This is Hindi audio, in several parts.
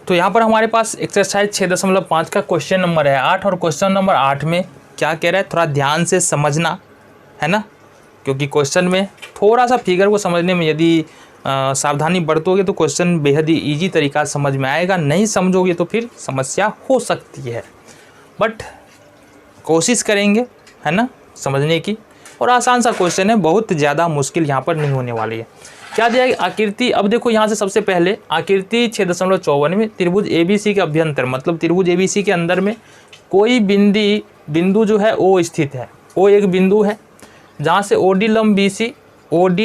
तो यहाँ पर हमारे पास एक्सरसाइज 6.5 का क्वेश्चन नंबर है 8 और क्वेश्चन नंबर 8 में क्या कह रहा है, थोड़ा ध्यान से समझना है ना, क्योंकि क्वेश्चन में थोड़ा सा फिगर को समझने में यदि सावधानी बरतोगे तो क्वेश्चन बेहद ही ईजी तरीका समझ में आएगा, नहीं समझोगे तो फिर समस्या हो सकती है, बट कोशिश करेंगे है ना समझने की। और आसान सा क्वेश्चन है, बहुत ज़्यादा मुश्किल यहाँ पर नहीं होने वाली है। क्या दिया है आकृति, अब देखो यहाँ से सबसे पहले आकृति 6.54 में त्रिभुज ABC के अभ्यंतर, मतलब त्रिभुज ABC के अंदर में कोई बिंदु जो है O स्थित है। O एक बिंदु है जहाँ से OD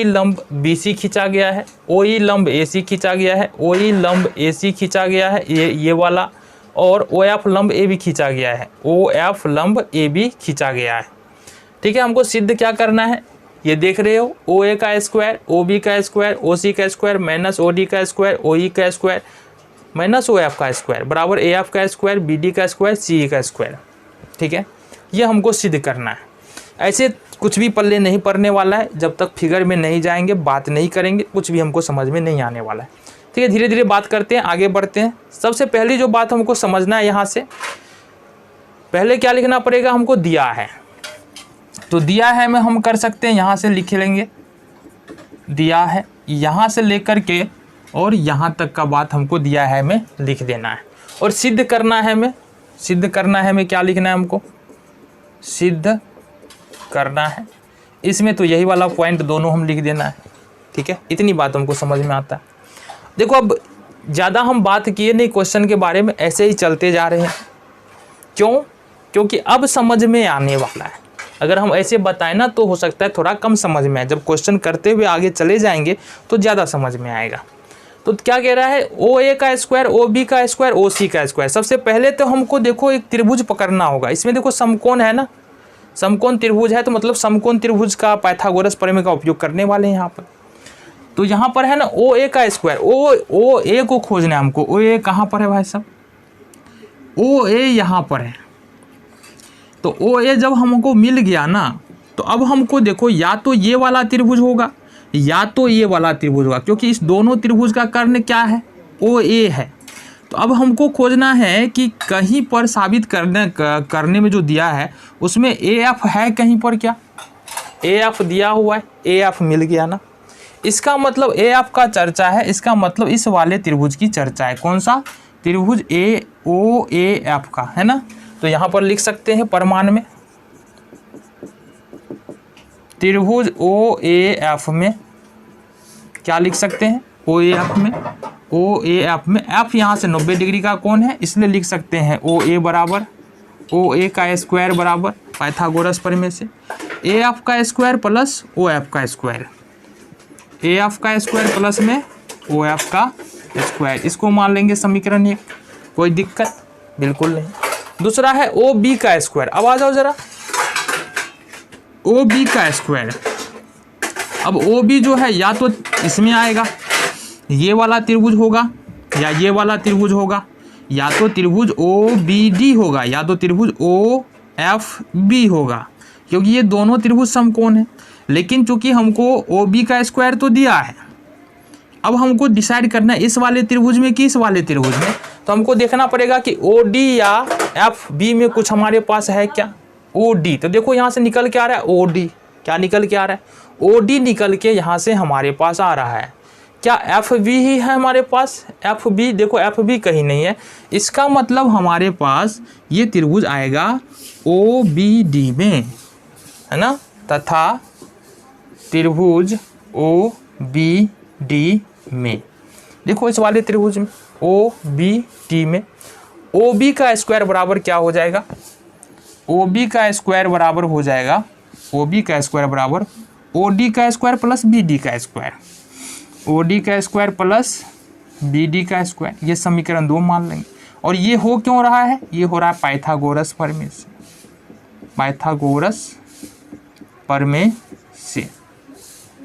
लंब BC खींचा गया है, OE लंब AC खींचा गया है, OE लंब AC खींचा गया है ये वाला, और OF लंब AB खींचा गया है, OF लंब AB खींचा गया है। ठीक है, हमको सिद्ध क्या करना है, ये देख रहे हो OA का स्क्वायर, OB का स्क्वायर, OC का स्क्वायर माइनस OD का स्क्वायर, OE का स्क्वायर माइनस OF का स्क्वायर बराबर AF का स्क्वायर, BD का स्क्वायर, CE का स्क्वायर। ठीक है, ये हमको सिद्ध करना है। ऐसे कुछ भी पल्ले नहीं पड़ने वाला है, जब तक फिगर में नहीं जाएंगे, बात नहीं करेंगे, कुछ भी हमको समझ में नहीं आने वाला है। ठीक है, धीरे धीरे बात करते हैं, आगे बढ़ते हैं। सबसे पहली जो बात हमको समझना है, यहाँ से पहले क्या लिखना पड़ेगा, हमको दिया है, तो दिया है में हम कर सकते हैं, यहाँ से लिख लेंगे दिया है, यहाँ से लेकर के और यहाँ तक का बात हमको दिया है में लिख देना है। और सिद्ध करना है में क्या लिखना है, हमको सिद्ध करना है, इसमें तो यही वाला पॉइंट दोनों हम लिख देना है। ठीक है, इतनी बात हमको समझ में आता है। देखो अब ज़्यादा हम बात किए नहीं क्वेश्चन के बारे में, ऐसे ही चलते जा रहे हैं। क्यों? क्योंकि अब समझ में आने वाला है। अगर हम ऐसे बताएं ना तो हो सकता है थोड़ा कम समझ में आए, जब क्वेश्चन करते हुए आगे चले जाएंगे तो ज़्यादा समझ में आएगा। तो क्या कह रहा है, OA का स्क्वायर, OB का स्क्वायर, OC का स्क्वायर। सबसे पहले तो हमको देखो एक त्रिभुज पकड़ना होगा, इसमें देखो समकोण है ना, समकोण त्रिभुज है, तो मतलब समकोण त्रिभुज का पाइथागोरस प्रमेय का उपयोग करने वाले हैं यहाँ पर। तो यहाँ पर है ना OA का स्क्वायर, OA को खोजना है हमको। OA कहाँ पर है भाई साहब, OA यहाँ पर है। तो OA जब हमको मिल गया ना, तो अब हमको देखो या तो ये वाला त्रिभुज होगा या तो ये वाला त्रिभुज होगा, क्योंकि इस दोनों त्रिभुज का कर्ण क्या है, OA है। तो अब हमको खोजना है कि कहीं पर साबित करने में जो दिया है उसमें AF है कहीं पर, क्या AF दिया हुआ है, AF मिल गया ना, इसका मतलब AF का चर्चा है, इसका मतलब इस वाले त्रिभुज की चर्चा है। कौन सा त्रिभुज, OAF का है ना। तो यहाँ पर लिख सकते हैं प्रमाण में, त्रिभुज OAF में क्या लिख सकते हैं, OAF में F यहाँ से 90 डिग्री का कोण है, इसलिए लिख सकते हैं OA बराबर OA का स्क्वायर बराबर पाइथागोरस प्रमेय से AF का स्क्वायर प्लस OF का स्क्वायर, AF का स्क्वायर प्लस में OF का स्क्वायर। इसको मान लेंगे समीकरण 1, कोई दिक्कत बिल्कुल नहीं। दूसरा है OB का स्क्वायर, अब आ जाओ जरा, OB का स्क्वायर। अब OB जो है या तो इसमें आएगा, ये वाला त्रिभुज होगा या ये वाला त्रिभुज होगा, या तो त्रिभुज OBD होगा या तो त्रिभुज OFB होगा, क्योंकि ये दोनों त्रिभुज समकोण है। लेकिन चूंकि हमको OB का स्क्वायर तो दिया है, अब हमको डिसाइड करना है इस वाले त्रिभुज में कि इस वाले त्रिभुज में। तो हमको देखना पड़ेगा कि OD या FB में कुछ हमारे पास है क्या, OD। तो देखो यहाँ से निकल के आ रहा है OD, क्या निकल के आ रहा है, OD निकल के यहाँ से हमारे पास आ रहा है। क्या FB ही है हमारे पास, FB देखो FB कहीं नहीं है, इसका मतलब हमारे पास ये त्रिभुज आएगा OBD में, है ना, तथा त्रिभुज OBD में। देखो इस वाले त्रिभुज में OBD में OB का स्क्वायर बराबर क्या हो जाएगा, OB का स्क्वायर बराबर हो जाएगा, OB का स्क्वायर बराबर OD का स्क्वायर प्लस BD का स्क्वायर, OD का स्क्वायर प्लस BD का स्क्वायर। ये समीकरण 2 मान लेंगे। और ये हो क्यों रहा है, ये हो रहा है पाइथागोरस प्रमेय से, पाइथागोरस प्रमेय से।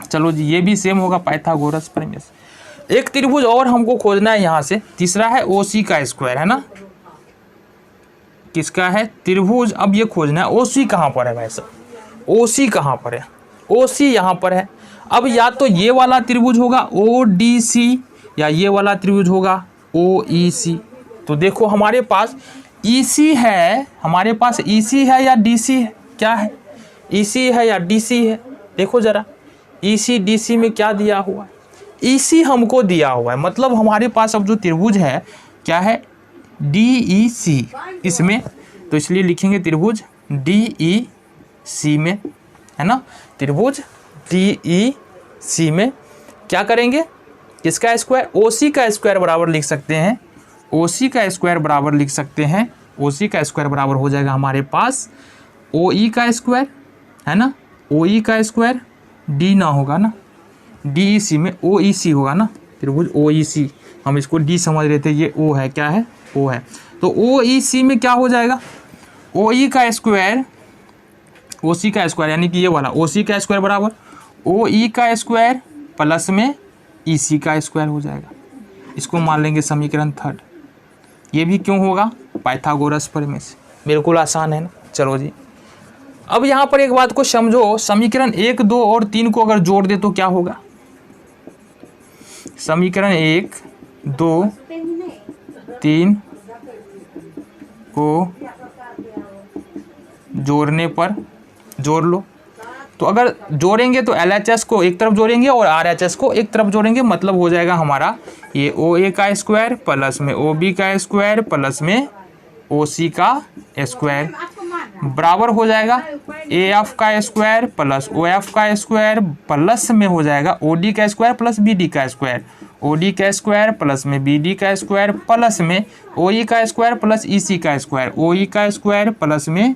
चलो जी, ये भी सेम होगा पाइथागोरस प्रमेय से। एक त्रिभुज और हमको खोजना है यहाँ से, तीसरा है OC का स्क्वायर, है ना, किसका है, त्रिभुज। अब ये खोजना है OC कहाँ पर है भाई साहब, OC कहाँ पर है, OC यहाँ पर है। अब या तो ये वाला त्रिभुज होगा ODC या ये वाला त्रिभुज होगा OEC। तो देखो हमारे पास EC है, हमारे पास EC है या DC है, क्या है, EC है या DC है। देखो ज़रा EC DC में क्या दिया हुआ है, EC हमको दिया हुआ है, मतलब हमारे पास अब जो त्रिभुज है क्या है, DEC इसमें, तो इसलिए लिखेंगे त्रिभुज DEC में, है ना, त्रिभुज DEC में क्या करेंगे, किसका स्क्वायर, OC का स्क्वायर बराबर लिख सकते हैं, OC का स्क्वायर बराबर लिख सकते हैं, OC का स्क्वायर बराबर हो जाएगा हमारे पास OE का स्क्वायर, है ना, OE का स्क्वायर, D ना होगा ना, DEC में OEC होगा ना, त्रिभुज OEC, हम इसको D समझ रहे थे, ये O है, क्या है, O है, तो OEC में क्या हो जाएगा, OE का स्क्वायर, OC का स्क्वायर यानी कि ये वाला OC का स्क्वायर बराबर OE का स्क्वायर प्लस में EC का स्क्वायर हो जाएगा। इसको मान लेंगे समीकरण 3। ये भी क्यों होगा, पाइथागोरस प्रमेय से, बिल्कुल आसान है ना। चलो जी, अब यहाँ पर एक बात को समझो, समीकरण 1, 2 और 3 को अगर जोड़ दे तो क्या होगा, समीकरण 1, 2, 3 को जोड़ने पर, जोड़ लो, तो अगर जोड़ेंगे तो LHS को एक तरफ जोड़ेंगे और RHS को एक तरफ जोड़ेंगे, मतलब हो जाएगा हमारा ये OA का स्क्वायर प्लस में OB का स्क्वायर प्लस में OC का स्क्वायर बराबर हो जाएगा AF का स्क्वायर प्लस OF का स्क्वायर प्लस में हो जाएगा OD का स्क्वायर प्लस BD का स्क्वायर, OD का स्क्वायर प्लस में BD का स्क्वायर प्लस में OE का स्क्वायर प्लस EC का स्क्वायर, OE का स्क्वायर प्लस में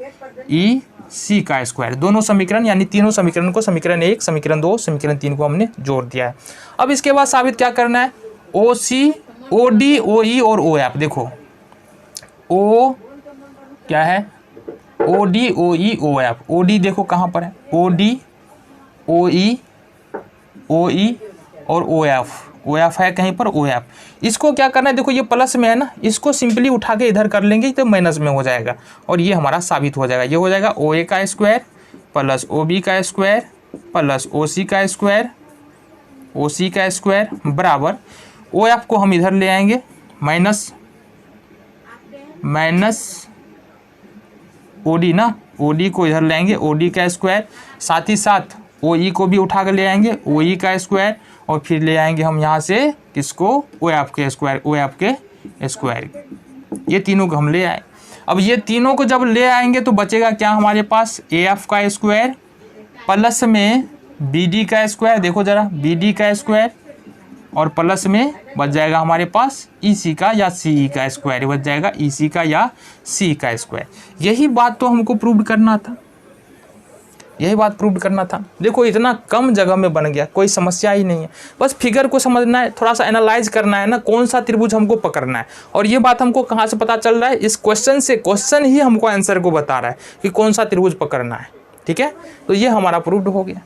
EC का स्क्वायर। दोनों समीकरण यानी तीनों समीकरण को, समीकरण 1, समीकरण 2, समीकरण 3 को हमने जोड़ दिया है। अब इसके बाद साबित क्या करना है, OC, OD, OE और OF। देखो O क्या है, OD, OE, OF। OD देखो कहाँ पर है, OD, OE, OE और OF। OF है कहीं पर, OF। इसको क्या करना है, देखो ये प्लस में है ना, इसको सिंपली उठा के इधर कर लेंगे तो माइनस में हो जाएगा और ये हमारा साबित हो जाएगा। ये हो जाएगा OA का स्क्वायर प्लस OB का स्क्वायर प्लस OC का स्क्वायर, OC का स्क्वायर बराबर OF को हम इधर ले आएंगे माइनस OD ना, OD को इधर ले आएंगे OD का स्क्वायर, साथ ही साथ OE को भी उठा कर ले आएंगे OE का स्क्वायर और फिर ले आएंगे हम यहाँ से किसको, OF के स्क्वायर, OF के स्क्वायर। ये तीनों को हम ले आए। अब ये तीनों को जब ले आएंगे तो बचेगा क्या हमारे पास, AF का स्क्वायर प्लस में BD का स्क्वायर, देखो ज़रा BD का स्क्वायर और प्लस में बच जाएगा हमारे पास EC का या CE का स्क्वायर, बच जाएगा EC का या CE का स्क्वायर। यही बात तो हमको प्रूव करना था, यही बात प्रूव करना था। देखो इतना कम जगह में बन गया, कोई समस्या ही नहीं है, बस फिगर को समझना है, थोड़ा सा एनालाइज करना है ना, कौन सा त्रिभुज हमको पकड़ना है। और ये बात हमको कहाँ से पता चल रहा है, इस क्वेश्चन से, क्वेश्चन ही हमको आंसर को बता रहा है कि कौन सा त्रिभुज पकड़ना है। ठीक है, तो ये हमारा प्रूव्ड हो गया।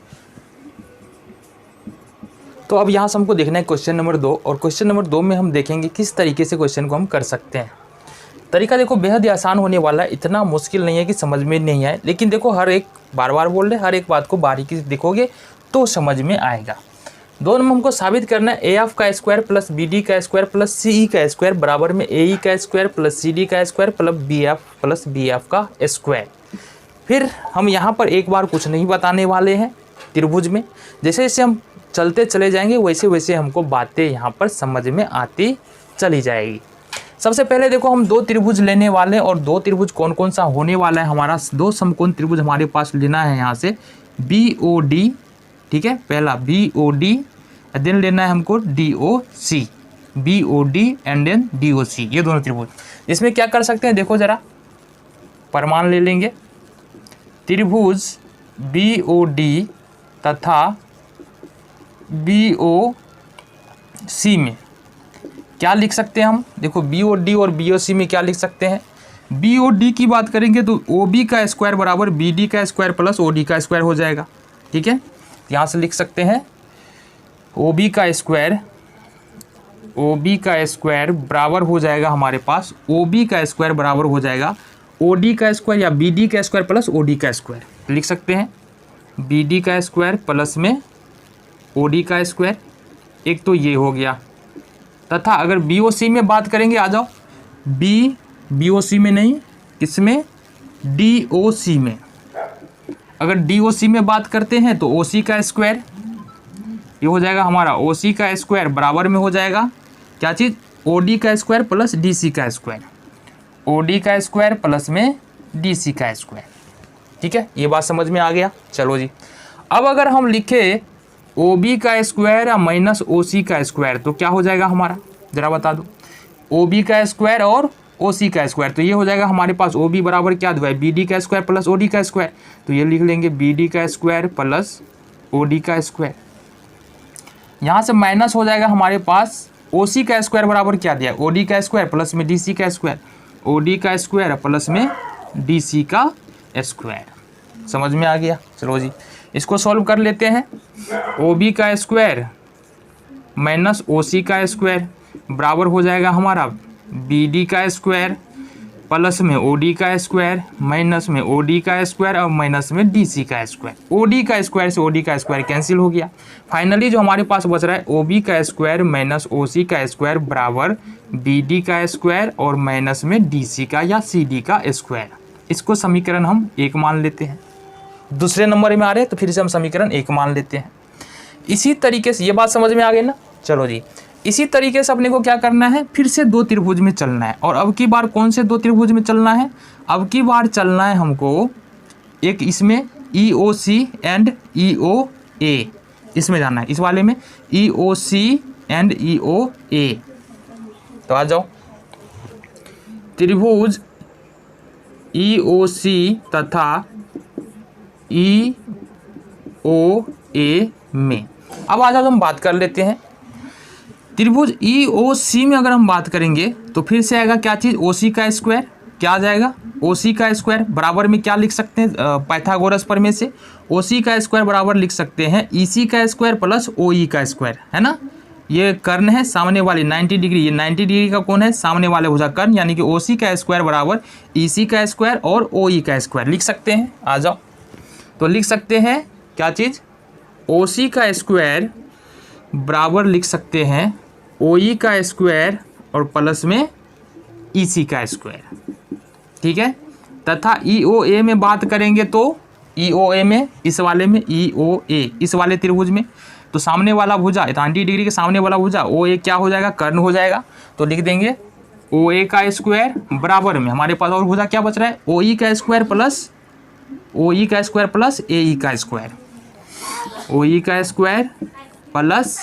तो अब यहाँ से हमको देखना है क्वेश्चन नंबर 2, और क्वेश्चन नंबर 2 में हम देखेंगे किस तरीके से क्वेश्चन को हम कर सकते हैं। तरीका देखो बेहद ही आसान होने वाला है, इतना मुश्किल नहीं है कि समझ में नहीं आए, लेकिन देखो हर एक, बार बार बोल रहे, हर एक बात को बारीकी से देखोगे तो समझ में आएगा। दोनों में हमको साबित करना है AF का स्क्वायर प्लस BD का स्क्वायर प्लस CE का स्क्वायर बराबर में AE का स्क्वायर प्लस CD का स्क्वायर प्लस BF का स्क्वायर। फिर हम यहाँ पर एक बार कुछ नहीं बताने वाले हैं त्रिभुज में, जैसे जैसे हम चलते चले जाएंगे वैसे वैसे हमको बातें यहाँ पर समझ में आती चली जाएगी। सबसे पहले देखो हम दो त्रिभुज लेने वाले हैं, और दो त्रिभुज कौन कौन सा होने वाला है हमारा, दो समकोण त्रिभुज हमारे पास लेना है यहाँ से BOD, ठीक है, पहला BOD, देन लेना है हमको DOC, BOD and then DOC, ये दोनों त्रिभुज। इसमें क्या कर सकते हैं, देखो जरा प्रमाण ले लेंगे, त्रिभुज BOD तथा BOC में क्या लिख सकते हैं हम, देखो BOD और BOC में क्या लिख सकते हैं। BOD की बात करेंगे तो OB का स्क्वायर बराबर BD का स्क्वायर प्लस OD का स्क्वायर हो जाएगा, ठीक है। यहाँ से लिख सकते हैं OB का स्क्वायर बराबर हो जाएगा हमारे पास, OB का स्क्वायर बराबर हो जाएगा OD का स्क्वायर या BD का स्क्वायर प्लस OD का स्क्वायर। लिख सकते हैं BD का स्क्वायर प्लस में OD का स्क्वायर, एक तो ये हो गया, तथा अगर BOC में बात करेंगे, आ जाओ, BOC में नहीं, किसमें, DOC में। अगर DOC में बात करते हैं तो OC का स्क्वायर, ये हो जाएगा हमारा OC का स्क्वायर बराबर में हो जाएगा क्या चीज़, OD का स्क्वायर प्लस DC का स्क्वायर, OD का स्क्वायर प्लस में DC का स्क्वायर। ठीक है, ये बात समझ में आ गया। चलो जी, अब अगर हम लिखे OB का स्क्वायर माइनस OC का स्क्वायर तो क्या हो जाएगा हमारा, ज़रा बता दो। OB का स्क्वायर और OC का स्क्वायर, तो ये हो जाएगा हमारे पास OB बराबर क्या हुआ है, BD का स्क्वायर प्लस OD का स्क्वायर, तो ये लिख लेंगे BD का स्क्वायर प्लस OD का स्क्वायर। यहाँ से माइनस हो जाएगा हमारे पास OC का स्क्वायर बराबर क्या दिया, OD का स्क्वायर प्लस में DC का स्क्वायर, OD का स्क्वायर प्लस में DC का स्क्वायर। समझ में आ गया। चलो जी, इसको सॉल्व कर लेते हैं। OB का स्क्वायर माइनस OC का स्क्वायर बराबर हो जाएगा हमारा BD का स्क्वायर प्लस में OD का स्क्वायर माइनस में OD का स्क्वायर और माइनस में DC का स्क्वायर। OD का स्क्वायर से OD का स्क्वायर कैंसिल हो गया। फाइनली जो हमारे पास बच रहा है OB का स्क्वायर माइनस OC का स्क्वायर बराबर BD का स्क्वायर और माइनस में DC का या CD का स्क्वायर। इसको समीकरण हम 1 मान लेते हैं। दूसरे नंबर में आ रहे हैं तो फिर से हम समीकरण 1 मान लेते हैं। इसी तरीके से ये बात समझ में आ गई ना। चलो जी, इसी तरीके से अपने को क्या करना है, फिर से 2 त्रिभुज में चलना है। और अब की बार कौन से 2 त्रिभुज में चलना है, अब की बार चलना है हमको एक इसमें EOC एंड EOA, इसमें जाना है, इस वाले में EOC एंड EOA। तो आ जाओ, त्रिभुज EOC तथा EOA में अब आ जाओ, हम बात कर लेते हैं। त्रिभुज EOC में अगर हम बात करेंगे तो फिर से आएगा क्या चीज़, OC का स्क्वायर, क्या आ जाएगा, OC का स्क्वायर बराबर में क्या लिख सकते हैं, पाइथागोरस प्रमेय से OC का स्क्वायर बराबर लिख सकते हैं EC का स्क्वायर प्लस OE का स्क्वायर, है ना। ये कर्ण है सामने वाली 90 डिग्री, ये 90 डिग्री का कौन है, सामने वाले भुजा कर्ण, यानी कि OC का स्क्वायर बराबर EC का स्क्वायर और OE का स्क्वायर लिख सकते हैं। आ जाओ, तो लिख सकते हैं क्या चीज़, OC का स्क्वायर बराबर लिख सकते हैं OE का स्क्वायर और प्लस में EC का स्क्वायर। ठीक है, तथा EOA में बात करेंगे तो EOA में, इस वाले में EOA, इस वाले त्रिभुज में, तो सामने वाला भुजा 90 डिग्री के सामने वाला भुजा OA क्या हो जाएगा, कर्ण हो जाएगा। तो लिख देंगे OA का स्क्वायर बराबर में हमारे पास और भुजा क्या बच रहा है, OE का स्क्वायर प्लस OE का स्क्वायर प्लस AE का स्क्वायर, OE का स्क्वायर प्लस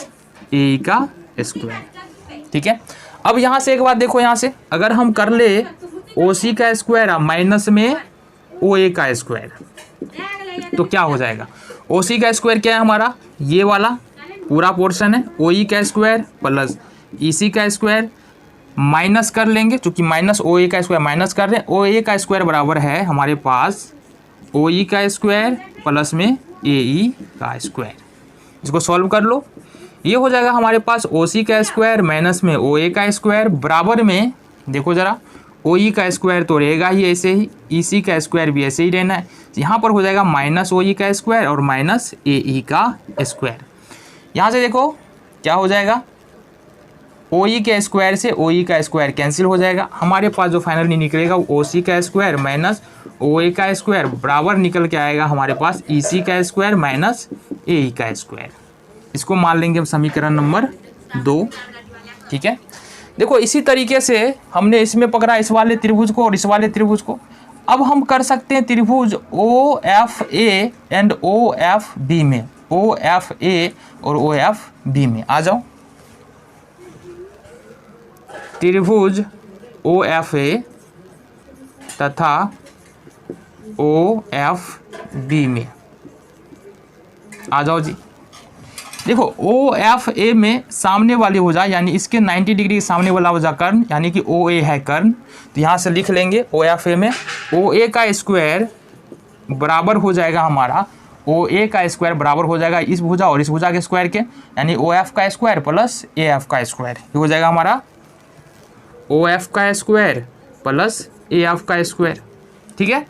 AE का स्क्वायर। ठीक है, अब यहाँ से एक बात देखो, यहाँ से अगर हम कर ले OC का स्क्वायर माइनस में OA का स्क्वायर तो क्या हो जाएगा, OC का स्क्वायर क्या है हमारा, ये वाला पूरा पोर्शन है, OE का स्क्वायर प्लस EC का स्क्वायर माइनस कर लेंगे, चूंकि माइनस OA का स्क्वायर माइनस कर रहे हैं, OA का स्क्वायर बराबर है हमारे पास OE का स्क्वायर प्लस में AE का स्क्वायर। इसको सॉल्व कर लो, ये हो जाएगा हमारे पास OC का स्क्वायर माइनस में OA का स्क्वायर बराबर में, देखो ज़रा, OE का स्क्वायर तो रहेगा ही ऐसे ही, EC का स्क्वायर भी ऐसे ही रहना है। यहाँ पर हो जाएगा माइनस OE का स्क्वायर और माइनस AE का स्क्वायर। यहाँ से देखो क्या हो जाएगा, OE के स्क्वायर से OE का स्क्वायर कैंसिल हो जाएगा। हमारे पास जो फाइनली निकलेगा वो OC का स्क्वायर माइनस OA का स्क्वायर बराबर निकल के आएगा हमारे पास EC का स्क्वायर माइनस AE का स्क्वायर। इसको मान लेंगे हम समीकरण नंबर 2। ठीक है, देखो इसी तरीके से हमने इसमें पकड़ा इस वाले त्रिभुज को और इस वाले त्रिभुज को। अब हम कर सकते हैं त्रिभुज OFA एंड OFB में, OFA और OFB में। आ जाओ, त्रिभुज OFA तथा OFB में आ जाओ जी। देखो OFA में सामने वाली भुजा यानी इसके 90 डिग्री के सामने वाला भुजा कर्ण यानी कि OA है कर्ण, तो यहाँ से लिख लेंगे OFA में OA का स्क्वायर बराबर हो जाएगा हमारा, OA का स्क्वायर बराबर हो जाएगा इस भुजा और इस भुजा के स्क्वायर के, यानी OF का स्क्वायर प्लस AF का स्क्वायर। ये हो जाएगा हमारा OF का स्क्वायर प्लस AF का स्क्वायर। ठीक है,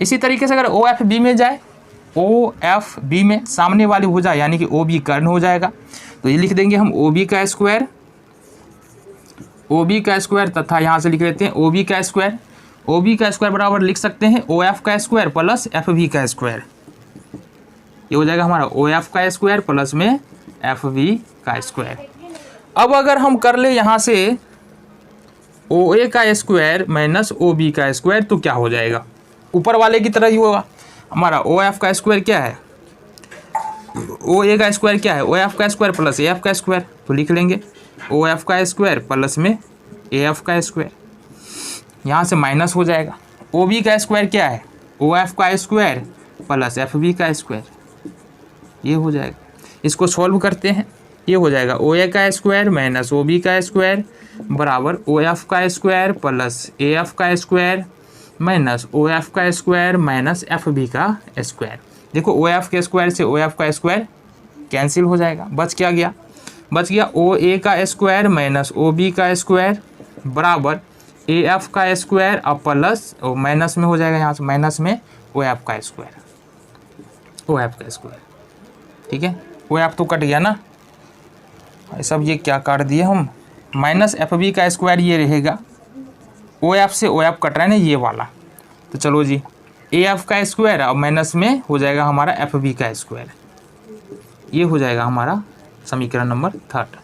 इसी तरीके से अगर OFB में जाए, OFB में सामने वाली भुजा यानी कि OB कर्ण हो जाएगा, तो ये लिख देंगे हम OB का स्क्वायर ओ बी का स्क्वायर तथा यहाँ से लिख लेते हैं ओ बी का स्क्वायर। ओ बी का स्क्वायर बराबर लिख सकते हैं ओ एफ का स्क्वायर प्लस एफ बी का स्क्वायर। ये हो जाएगा हमारा ओ एफ का स्क्वायर प्लस में एफ बी का स्क्वायर। अब अगर हम कर ले यहाँ से ओ ए का स्क्वायर माइनस ओ बी का स्क्वायर तो क्या हो जाएगा, ऊपर वाले की तरह ही होगा। हमारा ओ एफ का स्क्वायर क्या है, ओ ए का स्क्वायर क्या है, ओ एफ का स्क्वायर प्लस ए एफ का स्क्वायर। तो लिख लेंगे ओ एफ का स्क्वायर प्लस में ए एफ का स्क्वायर, यहाँ से माइनस हो जाएगा। ओ बी का स्क्वायर क्या है, ओ एफ का स्क्वायर प्लस एफ बी का स्क्वायर, ये हो जाएगा। इसको सॉल्व करते हैं, ये हो जाएगा ओ ए का स्क्वायर माइनस ओ बी का स्क्वायर बराबर ओ एफ का स्क्वायर प्लस ए एफ का स्क्वायर माइनस ओ एफ का स्क्वायर माइनस एफ बी का स्क्वायर। देखो ओ एफ के स्क्वायर से ओ एफ का स्क्वायर कैंसिल हो जाएगा, बच क्या गया, बच गया ओ ए का स्क्वायर माइनस ओ बी का स्क्वायर बराबर ए एफ का स्क्वायर अब प्लस माइनस में हो जाएगा, यहाँ से माइनस में ओ एफ का स्क्वायर, ओ एफ का स्क्वायर। ठीक है, ओ एफ तो कट गया ना सब, ये क्या काट दिए हम, माइनस एफ बी का स्क्वायर ये रहेगा, ओ एफ से ओ एफ कट रहा है ना ये वाला। तो चलो जी ए एफ का स्क्वायर अब माइनस में हो जाएगा हमारा एफ बी का स्क्वायर, ये हो जाएगा हमारा समीकरण नंबर 3।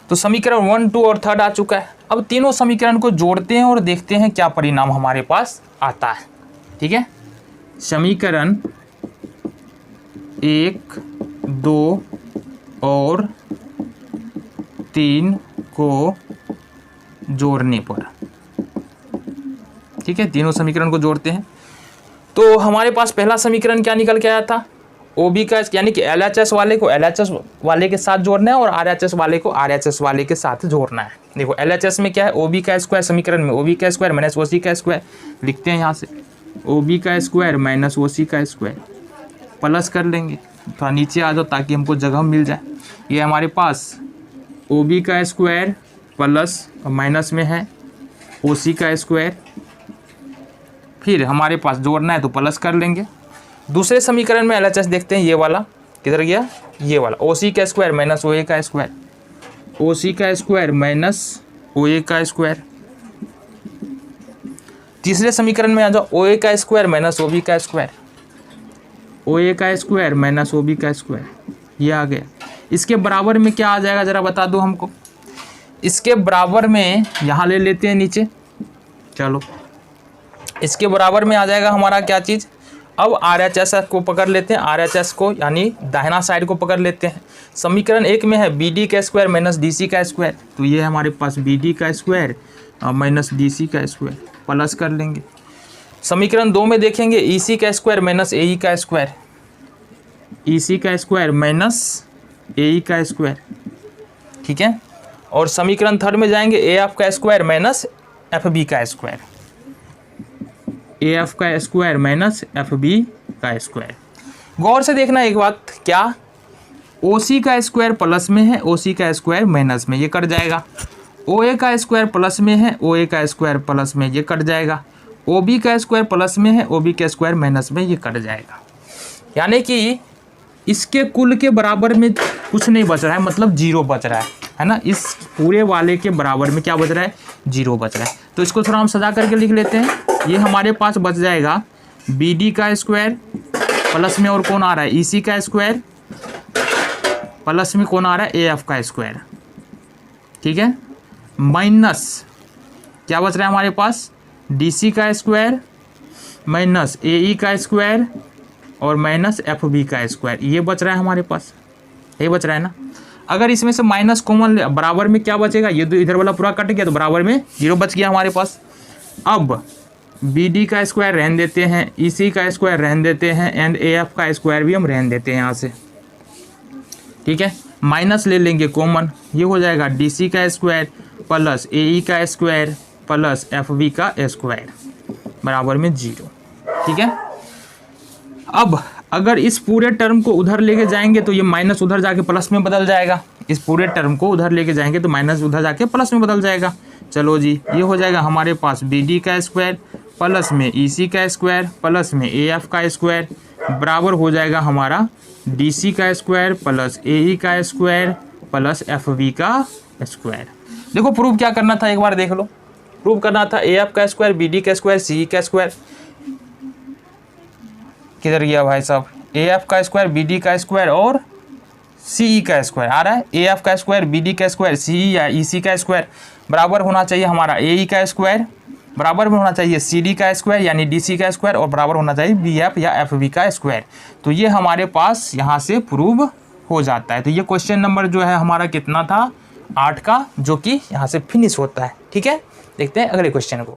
तो समीकरण 1, 2 और 3 आ चुका है। अब तीनों समीकरण को जोड़ते हैं और देखते हैं क्या परिणाम हमारे पास आता है। ठीक है, समीकरण 1, 2 और 3 को जोड़ने पर, ठीक है, तीनों समीकरण को जोड़ते हैं। तो हमारे पास पहला समीकरण क्या निकल के आया था, ओ बी का यानी कि एल एच एस वाले को एल एच एस वाले के साथ जोड़ना है और आर एच एस वाले को आर एच एस वाले के साथ जोड़ना है। देखो एल एच एस में क्या है, ओ बी का स्क्वायर, समीकरण में ओ बी का स्क्वायर माइनस ओ सी का स्क्वायर लिखते हैं, यहाँ से ओ बी का स्क्वायर माइनस ओ सी का स्क्वायर प्लस कर लेंगे, थोड़ा नीचे आ जाओ ताकि हमको जगह मिल जाए। ये हमारे पास ओ बी का स्क्वायर प्लस माइनस में है ओ सी का स्क्वायर, फिर हमारे पास जोड़ना है तो प्लस कर लेंगे। दूसरे समीकरण में एलएचएस देखते हैं, ये वाला किधर गया, ये वाला ओ सी का स्क्वायर माइनस ओ ए का स्क्वायर, ओ सी का स्क्वायर माइनस ओ ए का स्क्वायर। तीसरे समीकरण में आ जाओ, ओ ए का स्क्वायर माइनस ओ बी का स्क्वायर, ओ ए का स्क्वायर माइनस ओ बी का स्क्वायर, ये आ गया। इसके बराबर में क्या आ जाएगा जरा बता दो हमको, इसके बराबर में यहाँ ले लेते हैं नीचे, चलो इसके बराबर में आ जाएगा हमारा क्या चीज़, अब आर एच एस को पकड़ लेते हैं, आर एच एस को यानी दाहिना साइड को पकड़ लेते हैं। समीकरण 1 में है बी डी का स्क्वायर माइनस डी सी का स्क्वायर, तो ये हमारे पास बी डी का स्क्वायर माइनस डी सी का स्क्वायर प्लस कर लेंगे। समीकरण 2 में देखेंगे ई सी का स्क्वायर माइनस ए ई का स्क्वायर, ई सी का स्क्वायर माइनस ए ई का स्क्वायर, ठीक है। और समीकरण 3 में जाएंगे ए एफ का स्क्वायर माइनस एफ बी का स्क्वायर, ए एफ का स्क्वायर माइनस एफ बी का स्क्वायर। गौर से देखना एक बात, क्या ओ सी का स्क्वायर प्लस में है, ओ सी का स्क्वायर माइनस में, ये कट जाएगा। ओ ए का स्क्वायर प्लस में है, ओ ए का स्क्वायर प्लस में, ये कट जाएगा। ओ बी का स्क्वायर प्लस में है, ओ बी का स्क्वायर माइनस में, ये कट जाएगा। यानी कि इसके कुल के बराबर में कुछ नहीं बच रहा है, मतलब जीरो बच रहा है ना। इस पूरे वाले के बराबर में क्या बच रहा है, जीरो बच रहा है। तो इसको थोड़ा हम सजा करके लिख लेते हैं। ये हमारे पास बच जाएगा बी डी का स्क्वायर प्लस में और कौन आ रहा है, ई सी का स्क्वायर प्लस में कौन आ रहा है, ए एफ का स्क्वायर, ठीक है, माइनस क्या बच रहा है हमारे पास, डी सी का स्क्वायर माइनस ए ई का स्क्वायर और माइनस एफ बी का स्क्वायर, ये बच रहा है हमारे पास, ये बच रहा है ना। अगर इसमें से माइनस कॉमन बराबर में क्या बचेगा, ये तो इधर वाला पूरा कट गया तो बराबर में जीरो बच गया हमारे पास। अब बी डी का स्क्वायर रहने देते हैं, ई सी का स्क्वायर रहने देते हैं एंड ए एफ का स्क्वायर भी हम रहने देते हैं यहाँ से, ठीक है। माइनस ले लेंगे कॉमन, ये हो जाएगा डी सी का स्क्वायर प्लस ए ई का स्क्वायर प्लस एफ बी का स्क्वायर बराबर में जीरो, ठीक है। अब अगर इस पूरे टर्म को उधर लेके जाएंगे तो ये माइनस उधर जाके प्लस में बदल जाएगा, इस पूरे टर्म को उधर लेके जाएंगे तो माइनस उधर जाके प्लस में बदल जाएगा। चलो जी, ये हो जाएगा हमारे पास बी डी का स्क्वायर प्लस में ई सी का स्क्वायर प्लस में ए एफ का स्क्वायर बराबर हो जाएगा हमारा डी सी का स्क्वायर प्लस ए ई का स्क्वायर प्लस एफ बी का स्क्वायर। देखो प्रूव क्या करना था, एक बार देख लो। प्रूव करना था ए एफ का स्क्वायर, बी डी का स्क्वायर, सी ई का स्क्वायर, किधर गया भाई साहब, ए एफ का स्क्वायर, बी डी का स्क्वायर और सी ई का स्क्वायर आ रहा है। ए एफ का स्क्वायर, बी डी का स्क्वायर, सी ई या ई सी का स्क्वायर बराबर होना चाहिए हमारा ए ई का स्क्वायर, बराबर में होना चाहिए सी डी का स्क्वायर यानी डी सी का स्क्वायर, और बराबर होना चाहिए बी एफ या एफ बी का स्क्वायर। तो ये हमारे पास यहाँ से प्रूव हो जाता है। तो ये क्वेश्चन नंबर जो है हमारा कितना था, 8 का, जो कि यहाँ से फिनिश होता है। ठीक है, देखते हैं अगले क्वेश्चन को।